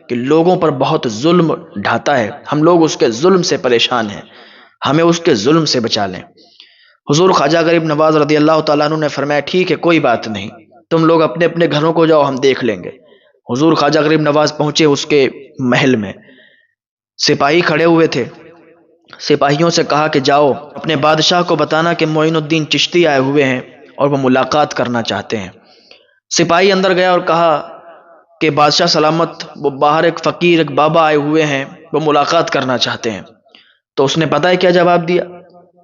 کہ لوگوں پر بہت ظلم ڈھاتا ہے، ہم لوگ اس کے ظلم سے پریشان ہیں، ہمیں اس کے ظلم سے بچا لیں۔ حضور خواجہ غریب نواز رضی اللہ تعالیٰ عنہ نے فرمایا ٹھیک ہے، کوئی بات نہیں، تم لوگ اپنے اپنے گھروں کو جاؤ، ہم دیکھ لیں گے۔ حضور خواجہ غریب نواز پہنچے اس کے محل میں، سپاہی کھڑے ہوئے تھے، سپاہیوں سے کہا کہ جاؤ اپنے بادشاہ کو بتانا کہ معین الدین چشتی آئے ہوئے ہیں اور وہ ملاقات کرنا چاہتے ہیں۔ سپاہی اندر گیا اور کہا کہ بادشاہ سلامت، وہ باہر ایک فقیر، ایک بابا آئے ہوئے ہیں، وہ ملاقات کرنا چاہتے ہیں۔ تو اس نے پتہ ہے کیا جواب دیا؟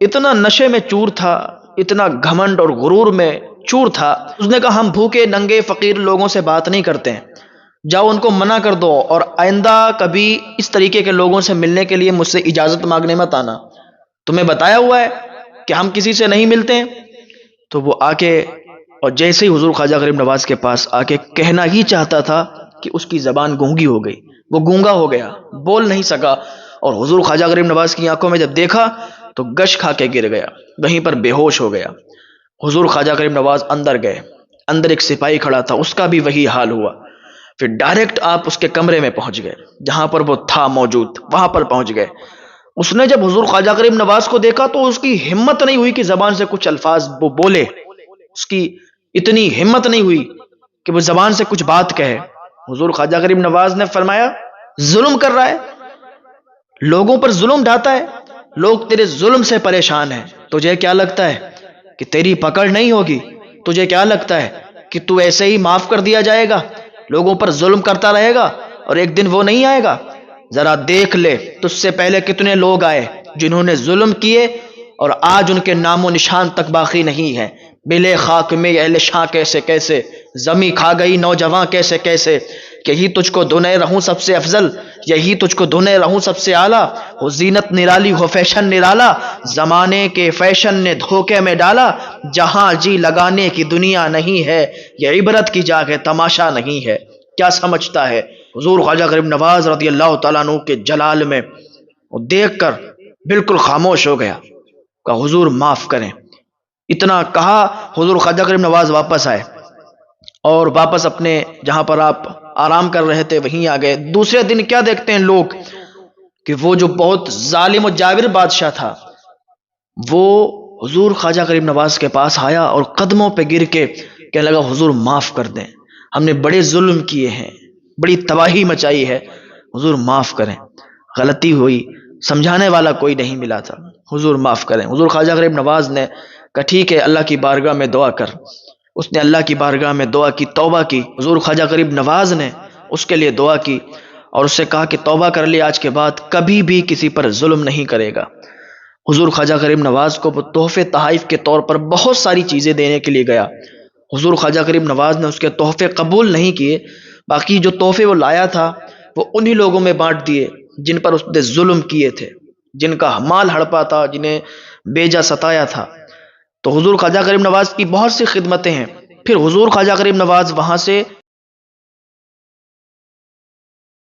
اتنا نشے میں چور تھا، اتنا گھمنڈ اور غرور میں چور تھا، اس نے کہا ہم بھوکے ننگے فقیر لوگوں سے بات نہیں کرتے ہیں، جاؤ ان کو منع کر دو اور آئندہ کبھی اس طریقے کے لوگوں سے ملنے کے لیے مجھ سے اجازت مانگنے مت آنا، تمہیں بتایا ہوا ہے کہ ہم کسی سے نہیں ملتے ہیں۔ تو وہ آ کے اور جیسے ہی حضور خواجہ غریب نواز کے پاس آ کے کہنا ہی چاہتا تھا کہ اس کی زبان گونگی ہو گئی، وہ گونگا ہو گیا، بول نہیں سکا، اور حضور خواجہ غریب نواز کی آنکھوں میں جب دیکھا تو گش کھا کے گر گیا، وہیں پر بے ہوش ہو گیا۔ حضور خواجہ غریب نواز اندر گئے، اندر ایک سپاہی کھڑا تھا، اس کا بھی وہی حال ہوا، پھر ڈائریکٹ آپ اس کے کمرے میں پہنچ گئے، جہاں پر وہ تھا موجود وہاں پر پہنچ گئے۔ اس نے جب حضور خواجہ غریب نواز کو دیکھا تو اس کی ہمت نہیں ہوئی کہ زبان سے کچھ الفاظ وہ بولے، اس کی اتنی ہمت نہیں ہوئی کہ وہ زبان سے کچھ بات کہے۔ حضور خواجہ غریب نواز نے فرمایا ظلم کر رہا ہے، لوگوں پر ظلم ڈھاتا ہے، لوگ تیرے ظلم سے پریشان ہیں، تجھے کیا لگتا ہے کہ تیری پکڑ نہیں ہوگی؟ تجھے کیا لگتا ہے کہ تو ایسے ہی معاف کر دیا جائے گا؟ لوگوں پر ظلم کرتا رہے گا اور ایک دن وہ نہیں آئے گا؟ ذرا دیکھ لے تجھ سے پہلے کتنے لوگ آئے جنہوں نے ظلم کیے اور آج ان کے نام و نشان تک باقی نہیں ہے۔ ملے خاک میں اہل شاہ کیسے کیسے، زمیں کھا گئی نوجوان کیسے کیسے، یہی تجھ کو دنے رہوں سب سے افضل، یہی تجھ کو دنے رہوں سب سے اعلیٰ، ہو زینت نرالی ہو فیشن نرالا، زمانے کے فیشن نے دھوکے میں ڈالا، جہاں جی لگانے کی دنیا نہیں ہے، یہ عبرت کی جا کے تماشا نہیں ہے۔ کیا سمجھتا ہے؟ حضور خواجہ غریب نواز رضی اللہ تعالیٰ عنہ کے جلال میں وہ دیکھ کر بالکل خاموش ہو گیا، کہا حضور معاف کریں۔ اتنا کہا حضور خواجہ غریب نواز واپس آئے اور واپس اپنے جہاں پر آپ آرام کر رہے تھے وہیں آ گئے۔ دوسرے دن کیا دیکھتے ہیں لوگ کہ وہ جو بہت ظالم و جابر بادشاہ تھا وہ حضور خواجہ غریب نواز کے پاس آیا اور قدموں پہ گر کے کہنے لگا حضور معاف کر دیں، ہم نے بڑے ظلم کیے ہیں، بڑی تباہی مچائی ہے، حضور معاف کریں، غلطی ہوئی، سمجھانے والا کوئی نہیں ملا تھا، حضور معاف کریں۔ حضور خواجہ غریب نواز نے کہا ٹھیک ہے، اللہ کی بارگاہ میں دعا کر۔ اس نے اللہ کی بارگاہ میں دعا کی، توبہ کی۔ حضور خواجہ غریب نواز نے اس کے لیے دعا کی اور اس سے کہا کہ توبہ کر لے، آج کے بعد کبھی بھی کسی پر ظلم نہیں کرے گا۔ حضور خواجہ غریب نواز کو وہ تحفے تحائف کے طور پر بہت ساری چیزیں دینے کے لیے گیا، حضور خواجہ غریب نواز نے اس کے تحفے قبول نہیں کیے، باقی جو تحفے وہ لایا تھا وہ انہی لوگوں میں بانٹ دیے جن پر اس نے ظلم کیے تھے، جن کا مال ہڑپا تھا، جنہیں بیجا ستایا تھا۔ تو حضور خواجہ غریب نواز کی بہت سی خدمتیں ہیں۔ پھر حضور خواجہ غریب نواز وہاں سے